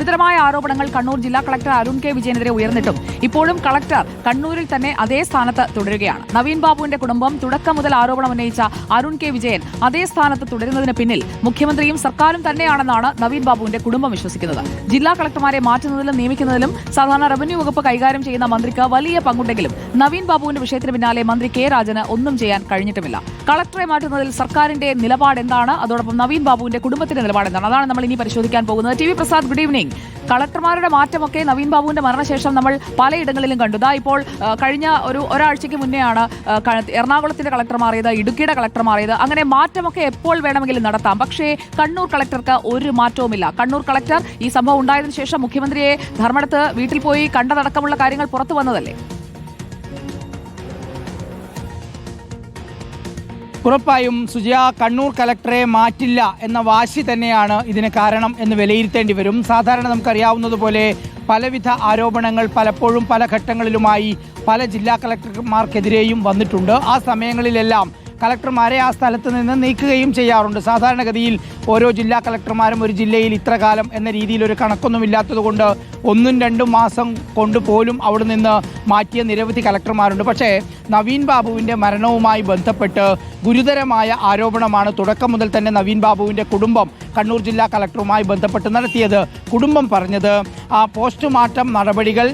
ഗുരുതരമായ ആരോപണങ്ങൾ കണ്ണൂർ ജില്ലാ കളക്ടർ അരുൺ കെ വിജയനെതിരെ ഉയർന്നിട്ടും ഇപ്പോഴും കളക്ടർ കണ്ണൂരിൽ തന്നെ അതേ സ്ഥാനത്ത് തുടരുകയാണ്. നവീൻ ബാബുവിന്റെ കുടുംബം തുടക്കം മുതൽ ആരോപണം ഉന്നയിച്ച അരുൺ കെ വിജയൻ അതേ സ്ഥാനത്ത് തുടരുന്നതിന് പിന്നിൽ മുഖ്യമന്ത്രിയും സർക്കാരും തന്നെയാണെന്നാണ് നവീൻ ബാബുവിന്റെ കുടുംബം വിശ്വസിക്കുന്നത്. ജില്ലാ കളക്ടർമാരെ മാറ്റുന്നതിലും നിയമിക്കുന്നതിലും സാധാരണ റവന്യൂ വകുപ്പ് കൈകാര്യം ചെയ്യുന്ന മന്ത്രിക്ക് വലിയ പങ്കുണ്ടെങ്കിലും നവീൻ ബാബുവിന്റെ വിഷയത്തിന് പിന്നാലെ മന്ത്രി കെ രാജന് ഒന്നും ചെയ്യാൻ കഴിഞ്ഞിട്ടുമില്ല. കളക്ടറെ മാറ്റുന്നതിൽ സർക്കാരിന്റെ നിലപാട് എന്താണ്, അതോടൊപ്പം നവീൻ ബാബുവിന്റെ കുടുംബത്തിന്റെ നിലപാട് എന്താണ്, അതാണ് നമ്മൾ ഇനി പരിശോധിക്കാൻ പോകുന്നത്. T V Prasad, good evening. കളക്ടർമാരുടെ മാറ്റമൊക്കെ നവീൻ ബാബുവിന്റെ മരണശേഷം നമ്മൾ പലയിടങ്ങളിലും കണ്ടു. ഇപ്പോൾ കഴിഞ്ഞ ഒരാഴ്ചയ്ക്ക് മുന്നെയാണ് എറണാകുളത്തിന്റെ കളക്ടർ മാറിയത്, ഇടുക്കിയുടെ കളക്ടർ മാറിയത്. അങ്ങനെ മാറ്റമൊക്കെ എപ്പോൾ വേണമെങ്കിലും നടത്താം. പക്ഷേ കണ്ണൂർ കളക്ടർക്ക് ഒരു മാറ്റവുമില്ല. കണ്ണൂർ കളക്ടർ ഈ സംഭവം ഉണ്ടായതിനു ശേഷം മുഖ്യമന്ത്രിയെ ധർമ്മടത്ത് വീട്ടിൽ പോയി കണ്ടതടക്കമുള്ള കാര്യങ്ങൾ പുറത്തു വന്നതല്ലേ? ഉറപ്പായും സുജയ, കണ്ണൂർ കലക്ടറെ മാറ്റില്ല എന്ന വാശി തന്നെയാണ് ഇതിന് കാരണം എന്ന് വിലയിരുത്തേണ്ടി വരും. സാധാരണ നമുക്കറിയാവുന്നതുപോലെ പലവിധ ആരോപണങ്ങൾ പലപ്പോഴും പല ഘട്ടങ്ങളിലുമായി പല ജില്ലാ കളക്ടർമാർക്കെതിരെയും വന്നിട്ടുണ്ട്. ആ സമയങ്ങളിലെല്ലാം കളക്ടർമാരെ ആ സ്ഥലത്ത് നിന്ന് നീക്കുകയും ചെയ്യാറുണ്ട്. സാധാരണഗതിയിൽ ഓരോ ജില്ലാ കളക്ടർമാരും ഒരു ജില്ലയിൽ ഇത്ര കാലം എന്ന രീതിയിൽ ഒരു കണക്കൊന്നുമില്ലാത്തതുകൊണ്ട് 1-2 മാസം കൊണ്ട് പോലും അവിടെ നിന്ന് മാറ്റിയ നിരവധി കളക്ടർമാരുണ്ട്. പക്ഷേ നവീൻ ബാബുവിൻ്റെ മരണവുമായി ബന്ധപ്പെട്ട് ഗുരുതരമായ ആരോപണമാണ് തുടക്കം മുതൽ തന്നെ നവീൻ ബാബുവിൻ്റെ കുടുംബം കണ്ണൂർ ജില്ലാ കളക്ടറുമായി ബന്ധപ്പെട്ട് നടത്തിയത്. കുടുംബം പറഞ്ഞത് ആ പോസ്റ്റ്മോർട്ടം നടപടികൾ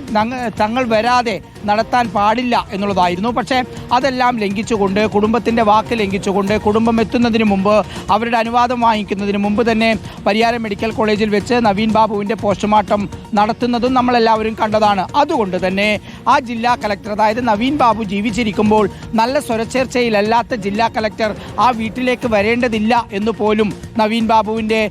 തങ്ങൾ വരാതെ നടത്താൻ പാടില്ല എന്നുള്ളതായിരുന്നു. പക്ഷേ അതെല്ലാം ലംഘിച്ചുകൊണ്ട്, കുടുംബത്തിൻ്റെ വാക്ക് ലംഘിച്ചുകൊണ്ട്, കുടുംബം എത്തുന്നതിന് മുമ്പ്, അവരുടെ അനുവാദം വാങ്ങിക്കുന്നതിന് മുമ്പ് തന്നെ പരിയാരം മെഡിക്കൽ കോളേജിൽ വെച്ച് നവീൻ ബാബുവിൻ്റെ പോസ്റ്റ്മോർട്ടം നടത്തുന്നതും നമ്മളെല്ലാവരും കണ്ടതാണ്. അതുകൊണ്ട് തന്നെ ആ ജില്ലാ കളക്ടർ, അതായത് നവീൻ ബാബു ജീവിച്ചിരിക്കുമ്പോൾ നല്ല സ്വരച്ചേർച്ചയിലല്ലാത്ത ജില്ലാ കളക്ടർ ആ വീട്ടിലേക്ക് വരേണ്ടതില്ല എന്ന് പോലും നവീൻ ബാബുവിൻ്റെ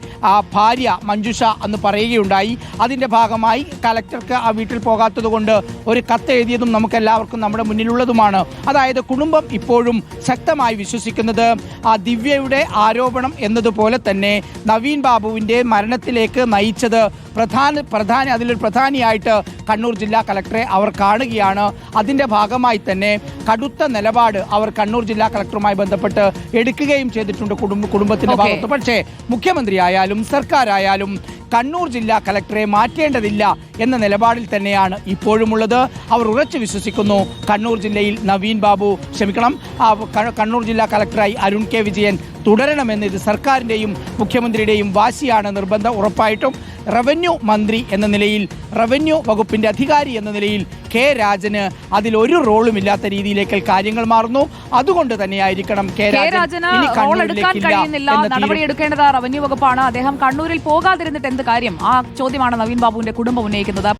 ഭാര്യ മഞ്ജുഷ അന്ന് പറയുകയുണ്ടായി. അതിൻ്റെ ഭാഗമായി കളക്ടർക്ക് ആ വീട്ടിൽ പോകാത്തത് കൊണ്ട് ഒരു കത്ത് എഴുതിയതും നമുക്കെല്ലാവർക്കും നമ്മുടെ മുന്നിലുള്ളതുമാണ്. അതായത് കുടുംബം ഇപ്പോഴും ശക്തമായി വിശ്വസിക്കുന്നത് ആ ദിവ്യയുടെ ആരോപണം എന്നതുപോലെ തന്നെ നവീൻ ബാബുവിൻ്റെ മരണത്തിലേക്ക് നയിച്ചത് അതിലൊരു പ്രധാനിയായിട്ട് കണ്ണൂർ ജില്ലാ കളക്ടറെ അവർ കാണുകയാണ്. അതിൻ്റെ ഭാഗമായി തന്നെ കടുത്ത നിലപാട് അവർ കണ്ണൂർ ജില്ലാ കളക്ടറുമായി ബന്ധപ്പെട്ട് എടുക്കുകയും ചെയ്തിട്ടുണ്ട് കുടുംബത്തിൻ്റെ ഭാഗത്ത്. പക്ഷേ മുഖ്യമന്ത്രി ആയാലും സർക്കാരായാലും കണ്ണൂർ ജില്ലാ കളക്ടറെ മാറ്റേണ്ടതില്ല എന്ന നിലപാടിൽ തന്നെയാണ് ഇപ്പോഴുമുള്ളത്. അവർ ഉറച്ചു വിശ്വസിക്കുന്നു കണ്ണൂർ ജില്ലയിൽ കണ്ണൂർ ജില്ലാ കളക്ടറായി അരുൺ കെ വിജയൻ തുടരണമെന്ന്. ഇത് സർക്കാരിൻ്റെയും മുഖ്യമന്ത്രിയുടെയും വാശിയാണ്, നിർബന്ധം. ഉറപ്പായിട്ടും റവന്യൂ മന്ത്രി എന്ന നിലയിൽ, റവന്യൂ വകുപ്പിൻ്റെ അധികാരി എന്ന നിലയിൽ കെ രാജന് അതിലൊരു റോളും ഇല്ലാത്ത രീതിയിലേക്ക് കാര്യങ്ങൾ മാറുന്നു. അതുകൊണ്ട് തന്നെയായിരിക്കണം കെ രാജന് നടപടിയെടുക്കേണ്ടത് റവന്യൂ വകുപ്പാണ്. അദ്ദേഹം കണ്ണൂരിൽ പോകാതിരുന്നിട്ട് എന്ത് കാര്യം? ആ ചോദ്യമാണ് നവീൻ ബാബുവിന്റെ കുടുംബം ഉന്നയിക്കുന്നത്.